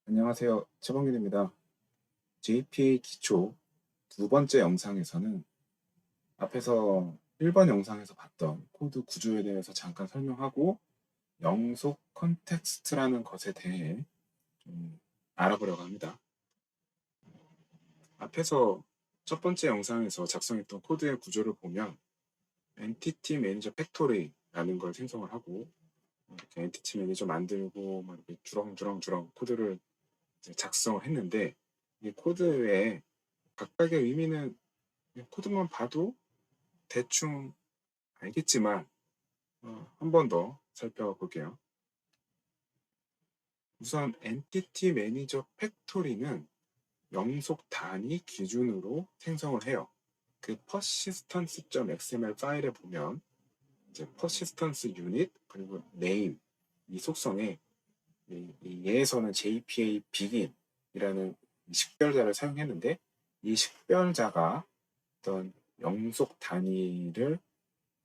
안녕하세요. 최범균입니다. JPA 기초 두 번째 영상에서는 앞에서 1번 영상에서 봤던 코드 구조에 대해서 잠깐 설명하고 영속 컨텍스트라는 것에 대해 좀 알아보려고 합니다. 앞에서 첫 번째 영상에서 작성했던 코드의 구조를 보면 엔티티 매니저 팩토리라는 걸 생성을 하고 이렇게 엔티티 매니저 만들고 막 이렇게 주렁주렁 코드를 이제 작성을 했는데 이 코드의 각각의 의미는 그냥 코드만 봐도 대충 알겠지만 한 번 더 살펴볼게요. 우선 엔티티 매니저 팩토리는 영속 단위 기준으로 생성을 해요. 그 persistence.xml 파일에 보면 이제 persistence unit 그리고 name 이 속성에 얘에서는 JPA begin이라는 식별자를 사용했는데 이 식별자가 어떤 영속 단위를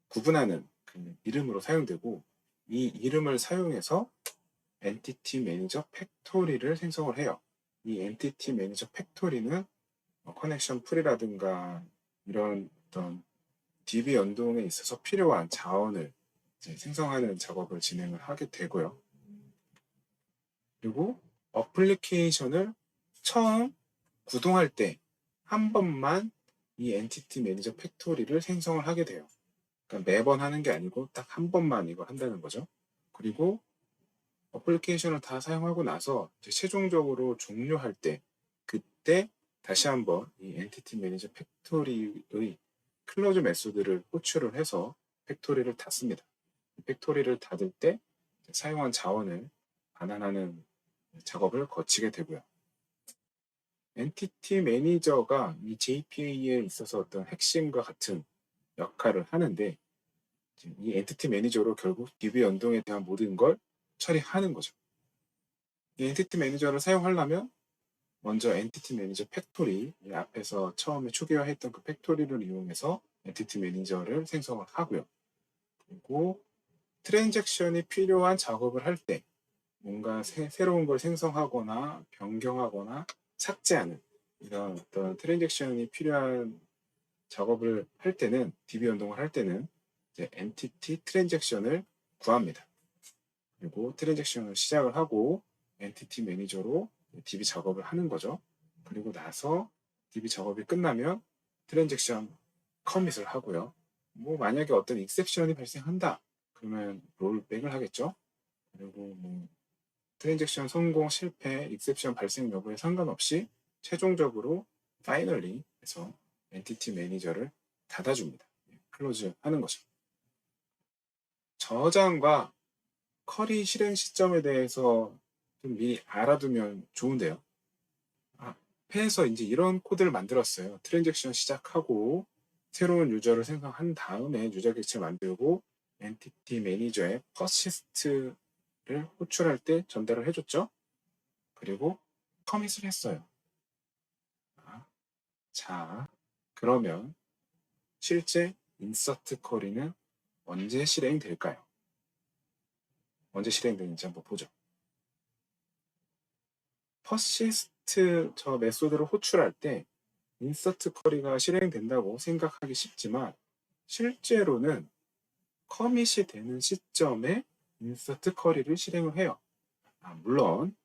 구분하는 그 이름으로 사용되고 이 이름을 사용해서 엔티티 매니저 팩토리를 생성을 해요. 이 엔티티 매니저 팩토리는 커넥션 풀이라든가 이런 어떤 DB 연동에 있어서 필요한 자원을 생성하는 작업을 진행을 하게 되고요. 그리고 어플리케이션을 처음 구동할 때 한 번만 이 엔티티 매니저 팩토리를 생성을 하게 돼요. 그러니까 매번 하는 게 아니고 딱 한 번만 이걸 한다는 거죠. 그리고 어플리케이션을 다 사용하고 나서 최종적으로 종료할 때 그때 다시 한번 이 엔티티 매니저 팩토리의 클로즈 메소드를 호출을 해서 팩토리를 닫습니다. 팩토리를 닫을 때 사용한 자원을 반환하는 작업을 거치게 되고요. 엔티티 매니저가 이 JPA에 있어서 어떤 핵심과 같은 역할을 하는데 이 엔티티 매니저로 결국 DB 연동에 대한 모든 걸 처리하는 거죠. 이 엔티티 매니저를 사용하려면 먼저 엔티티 매니저 팩토리 앞에서 처음에 초기화했던 그 팩토리를 이용해서 엔티티 매니저를 생성을 하고요. 그리고 트랜잭션이 필요한 작업을 할 때 뭔가 새로운 걸 생성하거나 변경하거나 삭제하는 이런 어떤 트랜잭션이 필요한 작업을 할 때는 DB 연동을 할 때는 이제 엔티티 트랜잭션을 구합니다. 그리고 트랜잭션을 시작을 하고 엔티티 매니저로 DB 작업을 하는 거죠. 그리고 나서 DB 작업이 끝나면 트랜잭션 커밋을 하고요. 뭐 만약에 어떤 익셉션이 발생한다 그러면 롤백을 하겠죠. 그리고 뭐 트랜잭션 성공, 실패, 익셉션 발생 여부에 상관없이 최종적으로 파이널리 해서 엔티티 매니저를 닫아줍니다. 클로즈 하는 거죠. 저장과 커리 실행 시점에 대해서 좀 미리 알아두면 좋은데요. 앞에서 이제 이런 코드를 만들었어요. 트랜잭션 시작하고 새로운 유저를 생성한 다음에 유저 객체 만들고 엔티티 매니저에 퍼시스트를 호출할 때 전달을 해줬죠. 그리고 커밋을 했어요. 자, 그러면 실제 인서트 커리는 언제 실행될까요? 언제 실행되는지 한번 보죠. 퍼시스트 저 메소드를 호출할 때 인서트 커리가 실행된다고 생각하기 쉽지만 실제로는 커밋이 되는 시점에 인서트 커리를 실행을 해요. 물론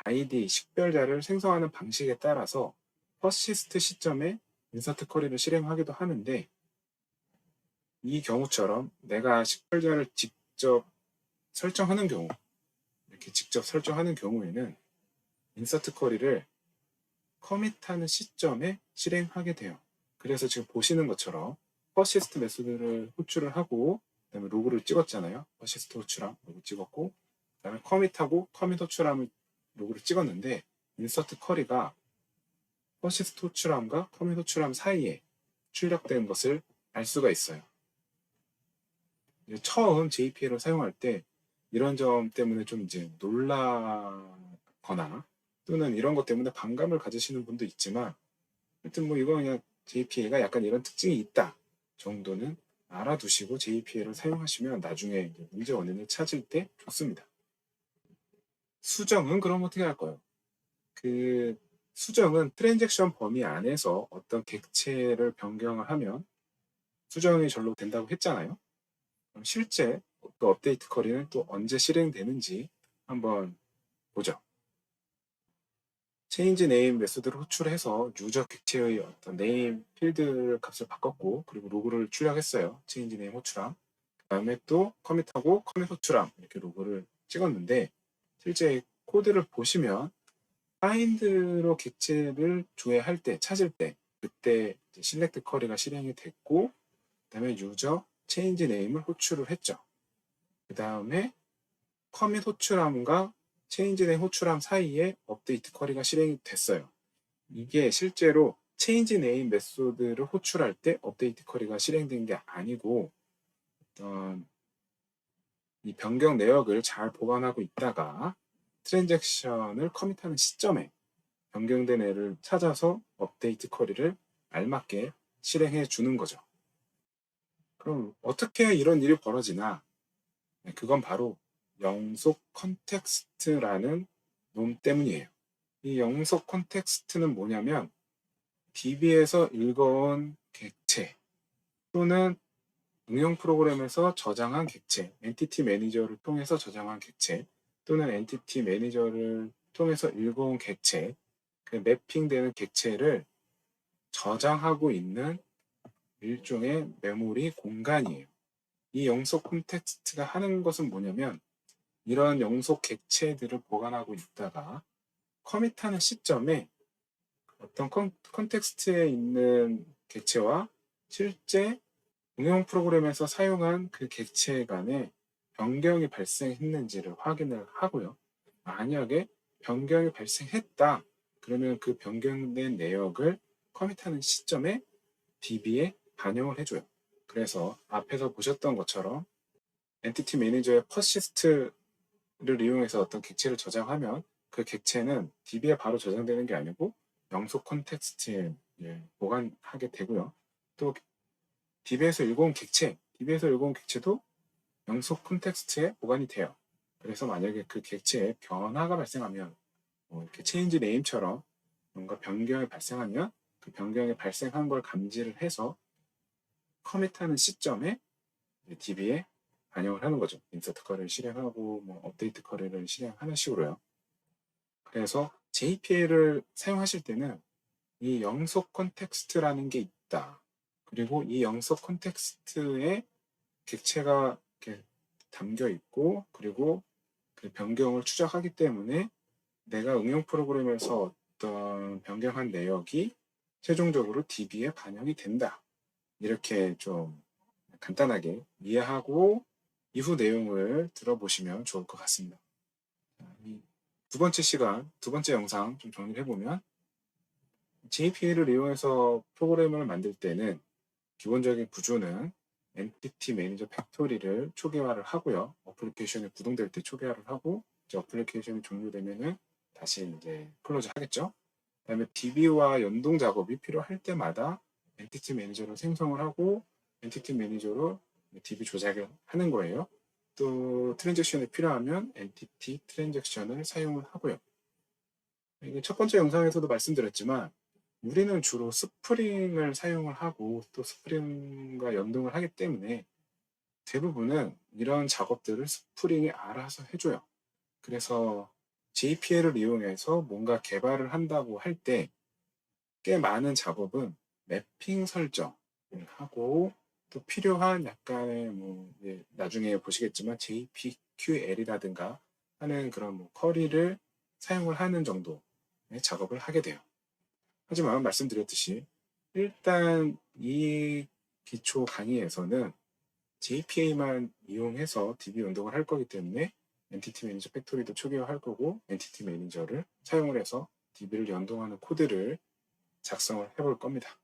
id 식별자를 생성하는 방식에 따라서 퍼시스트 시점에 인서트 커리를 실행하기도 하는데 이 경우처럼 내가 식별자를 직접 설정하는 경우 이렇게 직접 설정하는 경우에는 인서트 커리를 커밋하는 시점에 실행하게 돼요. 그래서 지금 보시는 것처럼 퍼시스트 메소드를 호출을 하고 그다음에 로그를 찍었잖아요. 퍼시스트 호출함 로그 찍었고 그다음에 커밋하고 커밋 호출함을 로그를 찍었는데 인서트 커리가 퍼시스트 호출함과 커밋 호출함 사이에 출력된 것을 알 수가 있어요. 처음 JPA를 사용할 때 이런 점 때문에 좀 이제 놀라거나 또는 이런 것 때문에 반감을 가지시는 분도 있지만 하여튼 뭐 이거 그냥 JPA가 약간 이런 특징이 있다 정도는 알아두시고 JPA를 사용하시면 나중에 문제 원인을 찾을 때 좋습니다. 수정은 그럼 어떻게 할 거예요? 그 수정은 트랜잭션 범위 안에서 어떤 객체를 변경을 하면 수정이 절로 된다고 했잖아요. 그럼 실제 또 업데이트 쿼리는 또 언제 실행되는지 한번 보죠. 체인지 네임 메소드를 호출해서 유저 객체의 어떤 네임 필드 값을 바꿨고, 그리고 로그를 출력했어요. 체인지 네임 호출함. 그 다음에 또 커밋하고 커밋 호출함 이렇게 로그를 찍었는데, 실제 코드를 보시면 파인드로 객체를 조회할 때, 찾을 때, 그때 실렉트 쿼리가 실행이 됐고, 그 다음에 유저 체인지 네임을 호출을 했죠. 그 다음에 커밋 호출함과 체인지 네임 호출함 사이에 업데이트 쿼리가 실행이 됐어요. 이게 실제로 체인지 네임 메소드를 호출할 때 업데이트 쿼리가 실행된 게 아니고, 이 변경 내역을 잘 보관하고 있다가 트랜잭션을 커밋하는 시점에 변경된 애를 찾아서 업데이트 쿼리를 알맞게 실행해 주는 거죠. 그럼 어떻게 이런 일이 벌어지나? 그건 바로 영속 컨텍스트라는 놈 때문이에요. 이 영속 컨텍스트는 뭐냐면 DB에서 읽어온 객체 또는 응용 프로그램에서 저장한 객체, 엔티티 매니저를 통해서 저장한 객체 또는 엔티티 매니저를 통해서 읽어온 객체, 그 매핑되는 객체를 저장하고 있는 일종의 메모리 공간이에요. 이 영속 콘텍스트가 하는 것은 뭐냐면 이런 영속 객체들을 보관하고 있다가 커밋하는 시점에 어떤 컨텍스트에 있는 객체와 실제 응용 프로그램에서 사용한 그 객체 간에 변경이 발생했는지를 확인을 하고요. 만약에 변경이 발생했다, 그러면 그 변경된 내역을 커밋하는 시점에 DB에 반영을 해줘요. 그래서 앞에서 보셨던 것처럼 엔티티 매니저의 퍼시스트를 이용해서 어떤 객체를 저장하면 그 객체는 DB에 바로 저장되는 게 아니고 영속 콘텍스트에 보관하게 되고요. 또 DB에서 읽어온 객체도 영속 콘텍스트에 보관이 돼요. 그래서 만약에 그 객체에 변화가 발생하면 이렇게 체인지 네임처럼 뭔가 변경이 발생하면 그 변경이 발생한 걸 감지를 해서 커밋하는 시점에 DB에 반영을 하는 거죠. 인서트 쿼리를 실행하고 뭐 업데이트 쿼리를 실행하는 식으로요. 그래서 JPA를 사용하실 때는 이 영속 컨텍스트라는 게 있다. 그리고 이 영속 컨텍스트에 객체가 이렇게 담겨 있고, 그리고 그 변경을 추적하기 때문에 내가 응용 프로그램에서 어떤 변경한 내역이 최종적으로 DB에 반영이 된다. 이렇게 좀 간단하게 이해하고 이후 내용을 들어보시면 좋을 것 같습니다. 이 두 번째 영상 좀 정리를 해보면, JPA를 이용해서 프로그램을 만들 때는 기본적인 구조는 엔티티 매니저 팩토리를 초기화를 하고요. 어플리케이션이 구동될 때 초기화를 하고, 이제 어플리케이션이 종료되면은 다시 이제 클로즈 하겠죠. 그다음에 DB와 연동 작업이 필요할 때마다 엔티티 매니저를 생성을 하고 엔티티 매니저로 DB 조작을 하는 거예요. 또 트랜잭션이 필요하면 엔티티 트랜잭션을 사용을 하고요. 이게 첫 번째 영상에서도 말씀드렸지만 우리는 주로 스프링을 사용을 하고 또 스프링과 연동을 하기 때문에 대부분은 이런 작업들을 스프링이 알아서 해줘요. 그래서 JPL을 이용해서 뭔가 개발을 한다고 할 때 꽤 많은 작업은 매핑 설정을 하고, 또 필요한 약간의 뭐 나중에 보시겠지만 JPQL이라든가 하는 그런 뭐 쿼리를 사용을 하는 정도의 작업을 하게 돼요. 하지만 말씀드렸듯이 일단 이 기초 강의에서는 JPA만 이용해서 DB 운동을 할 거기 때문에 엔티티 매니저 팩토리도 초기화할 거고, 엔티티 매니저를 사용을 해서 DB를 연동하는 코드를 작성을 해볼 겁니다.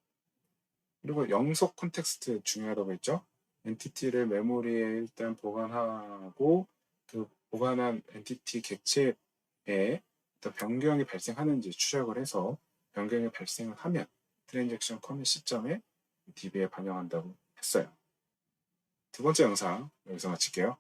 그리고 영속 콘텍스트 중요하다고 했죠. 엔티티를 메모리에 일단 보관하고 그 보관한 엔티티 객체에 어떤 변경이 발생하는지 추적을 해서 변경이 발생을 하면 트랜잭션 커밋 시점에 DB에 반영한다고 했어요. 두 번째 영상 여기서 마칠게요.